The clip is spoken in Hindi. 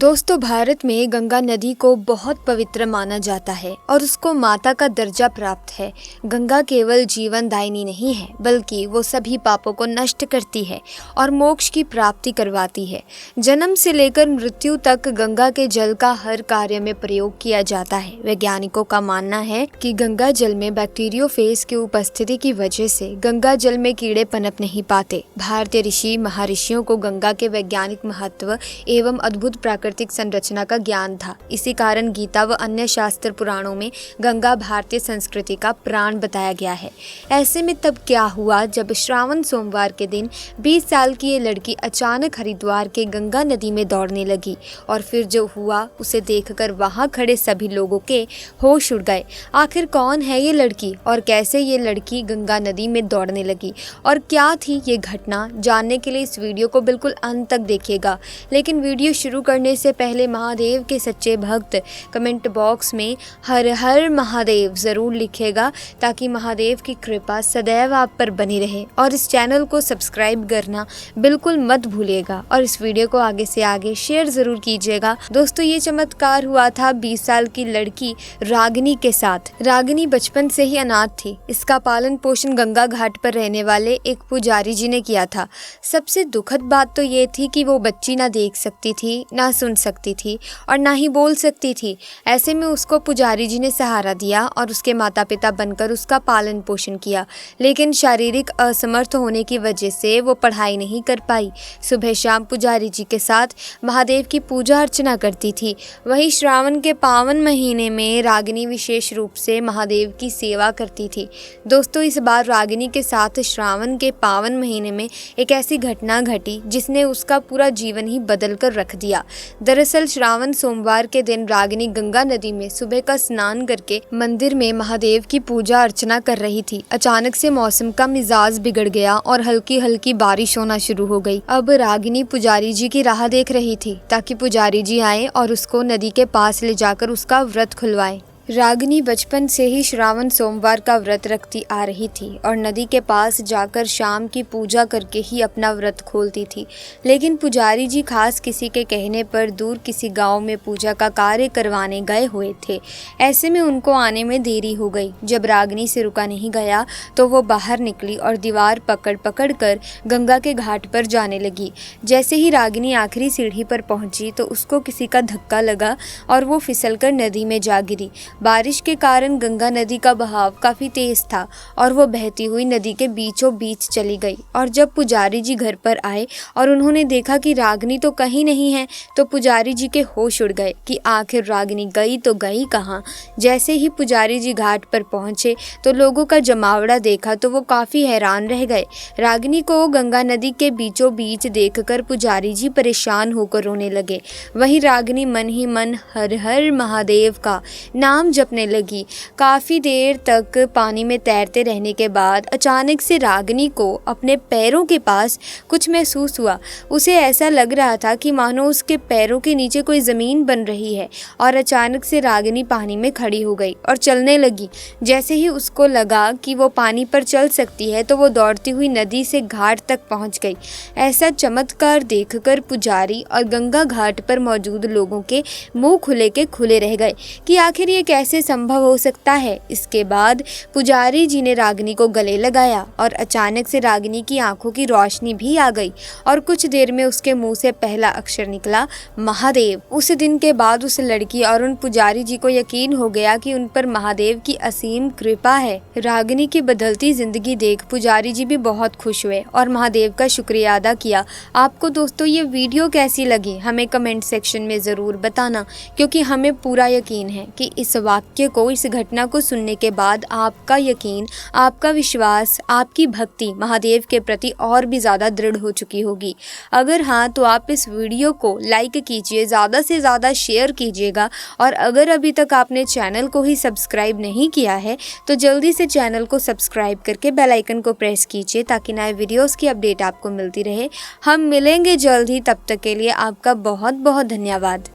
दोस्तों, भारत में गंगा नदी को बहुत पवित्र माना जाता है और उसको माता का दर्जा प्राप्त है। गंगा केवल जीवन दायिनी नहीं है, बल्कि वो सभी पापों को नष्ट करती है और मोक्ष की प्राप्ति करवाती है। जन्म से लेकर मृत्यु तक गंगा के जल का हर कार्य में प्रयोग किया जाता है। वैज्ञानिकों का मानना है कि गंगा जल में बैक्टीरियोफेज की उपस्थिति की वजह से गंगा जल में कीड़े पनप नहीं पाते। भारतीय ऋषि महर्षियों को गंगा के वैज्ञानिक महत्व एवं अद्भुत प्राकृतिक संरचना का ज्ञान था। इसी कारण गीता व अन्य शास्त्र पुराणों में गंगा भारतीय संस्कृति का प्राण बताया गया है। ऐसे में तब क्या हुआ जब श्रावण सोमवार के दिन 20 साल की ये लड़की अचानक हरिद्वार के गंगा नदी में दौड़ने लगी और फिर जो हुआ उसे देखकर वहां खड़े सभी लोगों के होश उड़ गए। आखिर कौन है ये लड़की और कैसे ये लड़की गंगा नदी में दौड़ने लगी और क्या थी ये घटना, जानने के लिए इस वीडियो को बिल्कुल अंत तक देखिएगा। लेकिन वीडियो शुरू करने से पहले महादेव के सच्चे भक्त कमेंट बॉक्स में हर हर महादेव जरूर लिखेगा, ताकि महादेव की कृपा सदैव आप पर बनी रहे। और इस चैनल को सब्सक्राइब करना बिल्कुल मत भूलिएगा और इस वीडियो को आगे से आगे शेयर जरूर कीजिएगा। दोस्तों, ये चमत्कार हुआ था 20 साल की लड़की रागिनी के साथ। रागिनी बचपन से ही अनाथ थी। इसका पालन पोषण गंगा घाट पर रहने वाले एक पुजारी जी ने किया था। सबसे दुखद बात तो ये थी कि वो बच्ची ना देख सकती थी, ना सुन सकती थी और ना ही बोल सकती थी। ऐसे में उसको पुजारी जी ने सहारा दिया और उसके माता पिता बनकर उसका पालन पोषण किया। लेकिन शारीरिक असमर्थ होने की वजह से वो पढ़ाई नहीं कर पाई। सुबह शाम पुजारी जी के साथ महादेव की पूजा अर्चना करती थी। वहीं श्रावण के पावन महीने में रागिनी विशेष रूप से महादेव की सेवा करती थी। दोस्तों, इस बार रागिनी के साथ श्रावण के पावन महीने में एक ऐसी घटना घटी जिसने उसका पूरा जीवन ही बदल कर रख दिया। दरअसल श्रावण सोमवार के दिन रागिनी गंगा नदी में सुबह का स्नान करके मंदिर में महादेव की पूजा अर्चना कर रही थी। अचानक से मौसम का मिजाज बिगड़ गया और हल्की हल्की बारिश होना शुरू हो गई। अब रागिनी पुजारी जी की राह देख रही थी ताकि पुजारी जी आए और उसको नदी के पास ले जाकर उसका व्रत खुलवाए। रागिनी बचपन से ही श्रावण सोमवार का व्रत रखती आ रही थी और नदी के पास जाकर शाम की पूजा करके ही अपना व्रत खोलती थी। लेकिन पुजारी जी खास किसी के कहने पर दूर किसी गांव में पूजा का कार्य करवाने गए हुए थे। ऐसे में उनको आने में देरी हो गई। जब रागिनी से रुका नहीं गया तो वो बाहर निकली और दीवार पकड़ पकड़ कर गंगा के घाट पर जाने लगी। जैसे ही रागिनी आखिरी सीढ़ी पर पहुंची तो उसको किसी का धक्का लगा और वो फिसलकर नदी में जा गिरी। बारिश के कारण गंगा नदी का बहाव काफी तेज था और वो बहती हुई नदी के बीचों बीच चली गई। और जब पुजारी जी घर पर आए और उन्होंने देखा कि रागिनी तो कहीं नहीं है, तो पुजारी जी के होश उड़ गए कि आखिर रागिनी गई तो गई कहाँ। जैसे ही पुजारी जी घाट पर पहुंचे तो लोगों का जमावड़ा देखा तो वो काफी हैरान रह गए। रागिनी को गंगा नदी के बीचों बीच देखकर पुजारी जी परेशान होकर रोने लगे। वहीं रागिनी मन ही मन हर हर महादेव का नाम जपने लगी। काफी देर तक पानी में तैरते रहने के बाद अचानक से रागिनी को अपने पैरों के पास कुछ महसूस हुआ। उसे ऐसा लग रहा था कि मानो उसके पैरों के नीचे कोई जमीन बन रही है और अचानक से रागिनी पानी में खड़ी हो गई और चलने लगी। जैसे ही उसको लगा कि वो पानी पर चल सकती है तो वो दौड़ती हुई नदी से घाट तक पहुंच गई। ऐसा चमत्कार देखकर पुजारी और गंगा घाट पर मौजूद लोगों के मुंह खुले के खुले रह गए कि आखिर ये कैसे संभव हो सकता है। इसके बाद पुजारी जी ने रागिनी को गले लगाया और अचानक से रागिनी की आंखों की रोशनी भी आ गई और कुछ देर में उसके मुंह से पहला अक्षर निकला, महादेव। उस दिन के बाद उस लड़की और उन पुजारी जी को यकीन हो गया कि उन पर महादेव की असीम कृपा है। रागिनी की बदलती जिंदगी देख पुजारी जी भी बहुत खुश हुए और महादेव का शुक्रिया अदा किया। आपको दोस्तों ये वीडियो कैसी लगी हमें कमेंट सेक्शन में जरूर बताना, क्योंकि हमें पूरा यकीन है कि इस वाक्य को, इस घटना को सुनने के बाद आपका यकीन, आपका विश्वास, आपकी भक्ति महादेव के प्रति और भी ज़्यादा दृढ़ हो चुकी होगी। अगर हाँ तो आप इस वीडियो को लाइक कीजिए, ज़्यादा से ज़्यादा शेयर कीजिएगा और अगर अभी तक आपने चैनल को ही सब्सक्राइब नहीं किया है तो जल्दी से चैनल को सब्सक्राइब करके बेल आइकन को प्रेस कीजिए ताकि नए वीडियोज़ की अपडेट आपको मिलती रहे। हम मिलेंगे जल्द ही, तब तक के लिए आपका बहुत बहुत धन्यवाद।